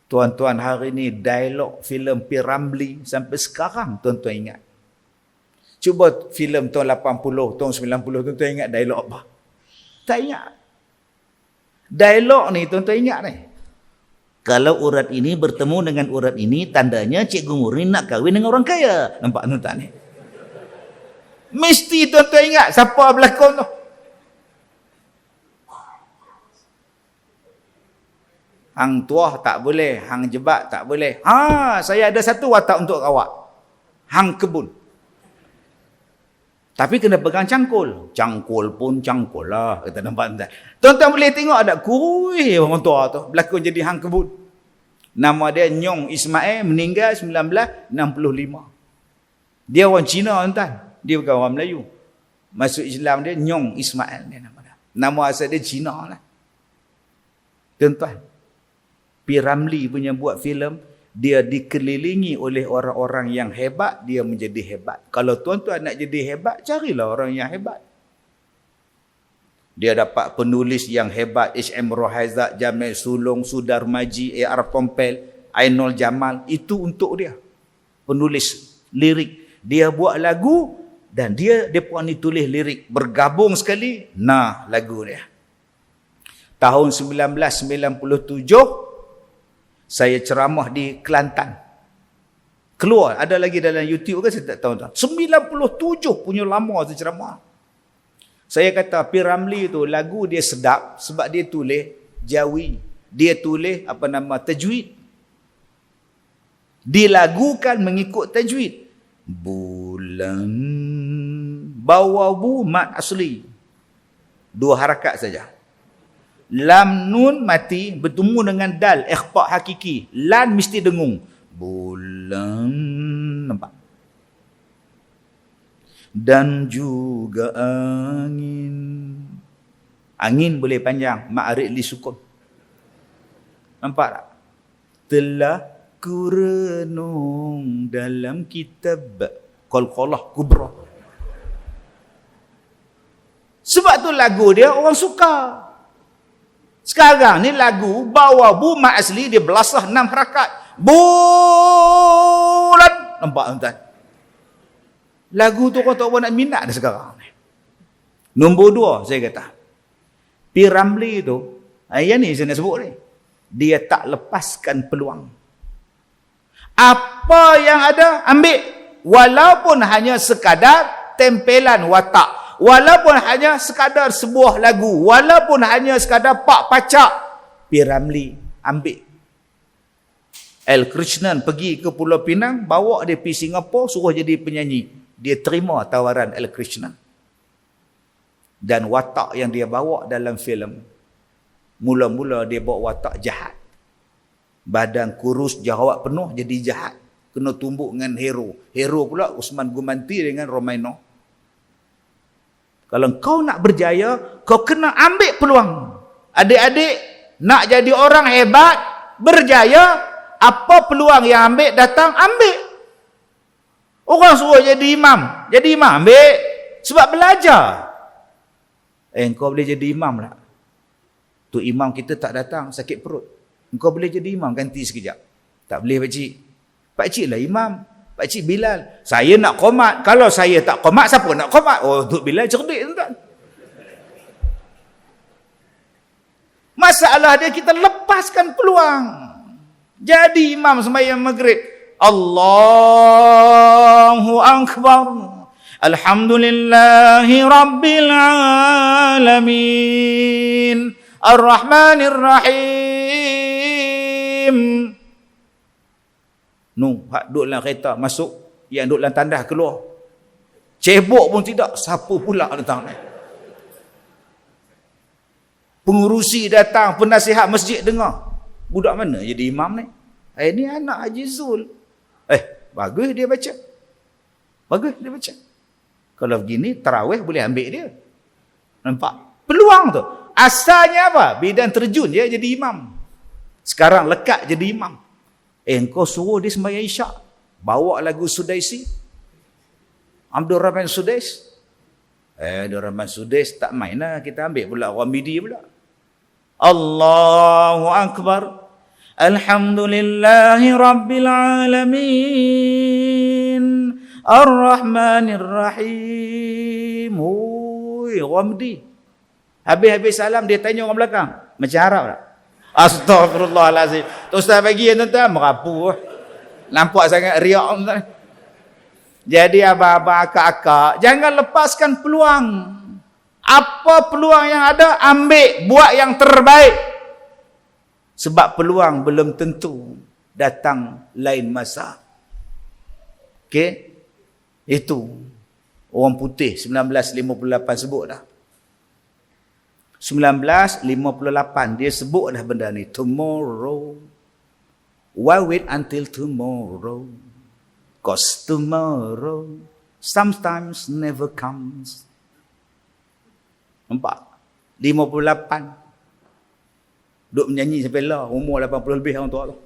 Tuan-tuan, hari ini dialog filem P. Ramlee sampai sekarang tuan-tuan ingat. Cuba filem tahun 80, tahun 90, tuan-tuan ingat dialog apa? Tak ingat. Dialog ni tuan-tuan ingat ni. Kalau urat ini bertemu dengan urat ini, tandanya Cikgu Murni nak kahwin dengan orang kaya. Nampak tuan-tuan ni? Mesti tuan-tuan ingat siapa berlakon tu. Hang tuah tak boleh, hang jebat tak boleh. Saya ada satu watak untuk awak. Hang kebun. Tapi kena pegang cangkul. Cangkul pun cangkul lah. Kita nampak. Tuan-tuan boleh tengok ada kuih orang tua tu. Berlakon jadi hang kebun. Nama dia Nyong Ismail, meninggal 1965. Dia orang Cina tuan-tuan. Dia bukan orang Melayu. Masuk Islam dia Nyong Ismail. Dia nama dia. Nama asal dia Cina lah. Tuan-tuan. P. Ramlee punya buat filem. Dia dikelilingi oleh orang-orang yang hebat, dia menjadi hebat. Kalau tuan-tuan nak jadi hebat, carilah orang yang hebat. Dia dapat penulis yang hebat, H.M. Rohaizat, Jamil Sulong, Sudar Maji, A.R. Pompel, Ainul Jamal. Itu untuk dia. Penulis lirik. Dia buat lagu dan dia pun tulis lirik. Bergabung sekali, lagu dia. Tahun 1997, saya ceramah di Kelantan. Keluar, ada lagi dalam YouTube kan, saya tak tahu. 97 punya lama saya ceramah. Saya kata P. Ramlee tu lagu dia sedap sebab dia tulis Jawi. Dia tulis tajwid. Dilagukan mengikut tajwid. Bulan bawa bu mat asli. 2 harakat saja. Lam nun mati bertemu dengan dal ikhfa hakiki. Lan mesti dengung. Bulan, nampak? Dan juga angin. Angin boleh panjang, ma'arid li sukun. Nampak tak? Telah ku renung dalam kitab Qalqalah Kubra. Sebab tu lagu dia orang suka. Sekarang ni lagu bawa buma asli dia belasah 6 harakat. Bulan. Nampak tuan-tuan? Lagu tu kau tak nak minat dah sekarang. Nombor 2 saya kata. P. Ramlee tu, yang ni saya nak sebut ni. Dia tak lepaskan peluang. Apa yang ada ambil. Walaupun hanya sekadar tempelan watak. Walaupun hanya sekadar sebuah lagu, walaupun hanya sekadar pak pacak, P. Ramlee ambil. L. Krishnan pergi ke Pulau Pinang, bawa dia pergi Singapura, suruh jadi penyanyi. Dia terima tawaran L. Krishnan. Dan watak yang dia bawa dalam filem, mula-mula dia bawa watak jahat. Badan kurus, jerawat penuh, jadi jahat. Kena tumbuk dengan hero. Hero pula Usman Gumanti dengan Romaino. Kalau kau nak berjaya, kau kena ambil peluang. Adik-adik, nak jadi orang hebat, berjaya, apa peluang yang ambil, datang, ambil. Orang suruh jadi imam. Jadi imam, ambil. Sebab belajar. Engkau boleh jadi imam lah. Tu imam kita tak datang, sakit perut. Engkau boleh jadi imam, ganti sekejap. Tak boleh pakcik. Pakcik lah imam. Pakcik Bilal, saya nak qomat. Kalau saya tak qomat, siapa nak qomat? Oh, Tok Bilal cerdik tuan. Masalah dia kita lepaskan peluang. Jadi imam sembahyang maghrib. Allahu Akbar. Alhamdulillahi Rabbil Alamin. Ar-Rahmanir Rahim. Hak duduk dalam kereta masuk, yang duduk dalam tandas keluar. Cebok pun tidak, siapa pula datang ni? Pengurusi datang, penasihat masjid dengar. Budak mana jadi imam ni? Ni anak Haji Zul. Bagus dia baca. Bagus dia baca. Kalau begini, tarawih boleh ambil dia. Nampak? Peluang tu. Asalnya apa? Bidan terjun dia jadi imam. Sekarang lekat jadi imam. Engkau suruh dia sembahyang isyak. Bawa lagu Sudaisi. Abdul Rahman Sudais. Abdul Rahman Sudais tak main lah. Kita ambil pula Ramidi pula. Allahu Akbar. Alhamdulillahi Rabbil Alamin. Ar-Rahmanir Rahim. Ui, Ramdi. Habis-habis salam dia tanya orang belakang. Macam Arab tak? Astaghfirullahalazim. Ustaz bagi tuan-tuan merapu. Nampak sangat riak tuan. Jadi abang-abang akak-akak, jangan lepaskan peluang. Apa peluang yang ada, ambil, buat yang terbaik. Sebab peluang belum tentu datang lain masa. Okey? Itu orang putih 1958 sebut dah. 1958 dia sebut dah benda ni. Tomorrow. Why wait until tomorrow? Cause tomorrow sometimes never comes. Nampak? 58. Duk menyanyi sampai lah. Umur 80 lebih orang tua tu.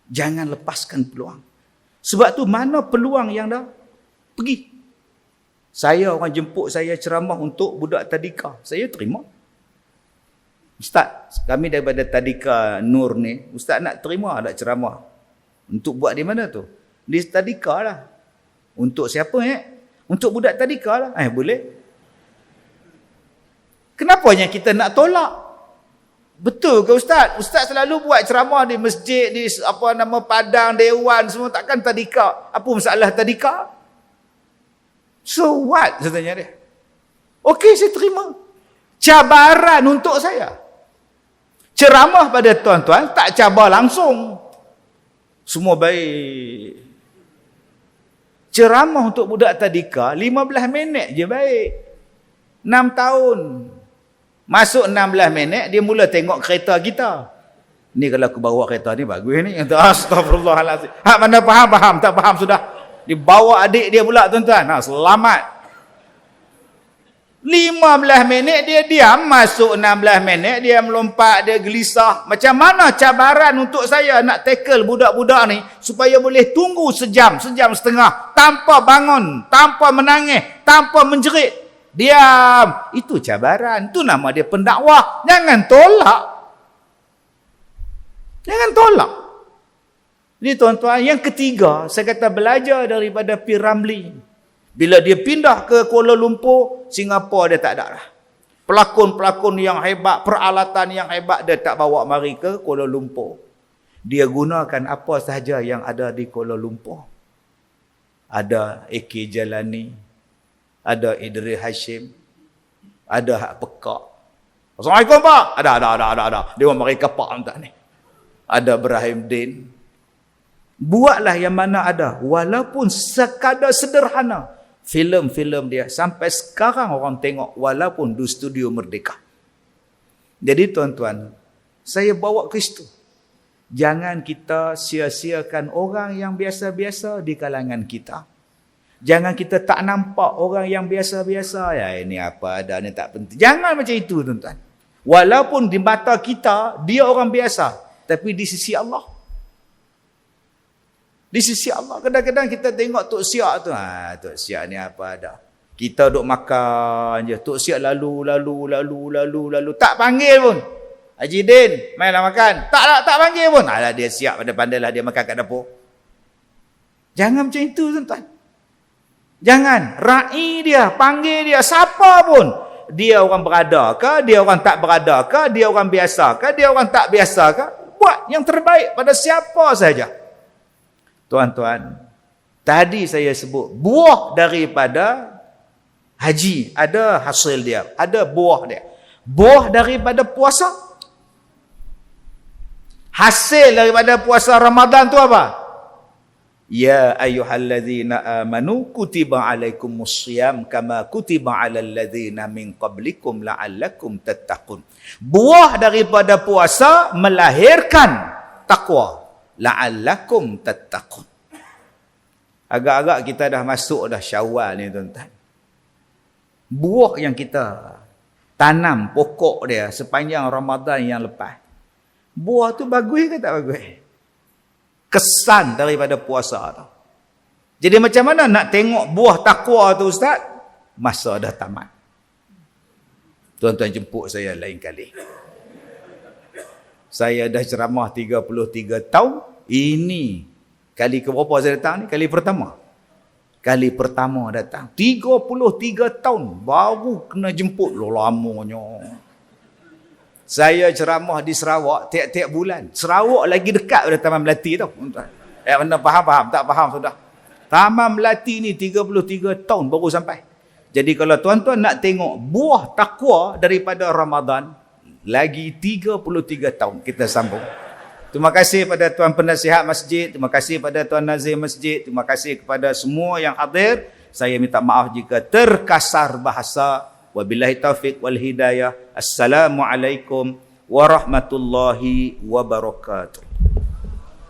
Jangan lepaskan peluang. Sebab tu mana peluang yang dah pergi. Saya orang jemput saya ceramah untuk budak tadika. Saya terima. Ustaz, kami daripada tadika Nur ni, Ustaz nak terima tak ceramah? Untuk buat di mana tu? Di tadika lah. Untuk siapa Untuk budak tadika lah. Boleh. Kenapanya kita nak tolak? Betul ke Ustaz? Ustaz selalu buat ceramah di masjid, di padang, dewan, semua takkan tadika. Apa masalah tadika? So what? Saya tanya dia. Okey, saya terima. Cabaran untuk saya. Ceramah pada tuan-tuan tak cabar langsung. Semua baik. Ceramah untuk budak tadika 15 minit je baik. 6 tahun. Masuk 16 minit dia mula tengok kereta kita. Ni kalau aku bawa kereta ni bagus ni. Astagfirullahalazim. Hak mana faham, tak faham sudah. Dia bawa adik dia pula tuan-tuan. Selamat. 15 minit dia diam. Masuk 16 minit dia melompat, dia gelisah. Macam mana cabaran untuk saya nak tackle budak-budak ni supaya boleh tunggu sejam setengah tanpa bangun, tanpa menangis, tanpa menjerit. Diam. Itu cabaran. Itu nama dia pendakwah. Jangan tolak. Jangan tolak. Jadi tuan-tuan, yang ketiga, saya kata belajar daripada P. Ramlee. Bila dia pindah ke Kuala Lumpur, Singapura dia tak ada dah. Pelakon-pelakon yang hebat, peralatan yang hebat, dia tak bawa mari ke Kuala Lumpur. Dia gunakan apa sahaja yang ada di Kuala Lumpur. Ada A.K. Jalani, ada Idris Hashim, ada Hak Pekak. Assalamualaikum Pak. Ada. Dia orang mari kapak entah ni. Ada Ibrahim Din. Buatlah yang mana ada. Walaupun sekadar sederhana. Filem-filem dia. Sampai sekarang orang tengok. Walaupun di studio Merdeka. Jadi tuan-tuan. Saya bawa ke situ. Jangan kita sia-siakan orang yang biasa-biasa di kalangan kita. Jangan kita tak nampak orang yang biasa-biasa. Ya ini apa ada, ni tak penting. Jangan macam itu tuan-tuan. Walaupun di mata kita, dia orang biasa. Tapi di sisi Allah. Di sisi Allah. Kadang-kadang kita tengok Tok Siak tu. Tok Siak ni apa ada. Kita duk makan je. Tok Siak lalu. Tak panggil pun. Haji Din, mainlah makan. Tak panggil pun. Alah dia siap, pandai-pandailah dia makan kat dapur. Jangan macam itu tuan-tuan. Jangan. Ra'i dia, panggil dia, siapa pun. Dia orang berada ke, dia orang tak berada ke, dia orang biasa ke, dia orang tak biasa ke. Buat yang terbaik pada siapa saja. Tuan-tuan, tadi saya sebut buah daripada haji, ada hasil dia, ada buah dia. Buah daripada puasa. Hasil daripada puasa Ramadan tu apa? Ya ayyuhallazina amanu kutiba alaikumusiyam kama kutiba alal ladzina min qablikum la'allakum tattaqun. Buah daripada puasa melahirkan takwa. La'allakum tattaqun. Agak-agak kita dah masuk dah Syawal ni tuan-tuan. Buah yang kita tanam pokok dia sepanjang Ramadan yang lepas. Buah tu bagus ke tak bagus? Kesan daripada puasa tu. Jadi macam mana nak tengok buah takwa tu Ustaz? Masa dah tamat. Tuan-tuan jemput saya lain kali. Saya dah ceramah 33 tahun. Ini kali ke berapa saya datang ni? Kali pertama. Kali pertama datang. 33 tahun baru kena jemput. Lamanya. Saya ceramah di Sarawak tiap-tiap bulan. Sarawak lagi dekat pada Taman Melati tau. Mana faham? Tak faham sudah. Taman Melati ni 33 tahun baru sampai. Jadi kalau tuan-tuan nak tengok buah takwa daripada Ramadan, lagi 33 tahun kita sambung. Terima kasih pada Tuan Penasihat Masjid, terima kasih pada Tuan Nazir Masjid, terima kasih kepada semua yang hadir. Saya minta maaf jika terkasar bahasa. Wabillahi taufiq wal hidayah. Assalamualaikum warahmatullahi wabarakatuh.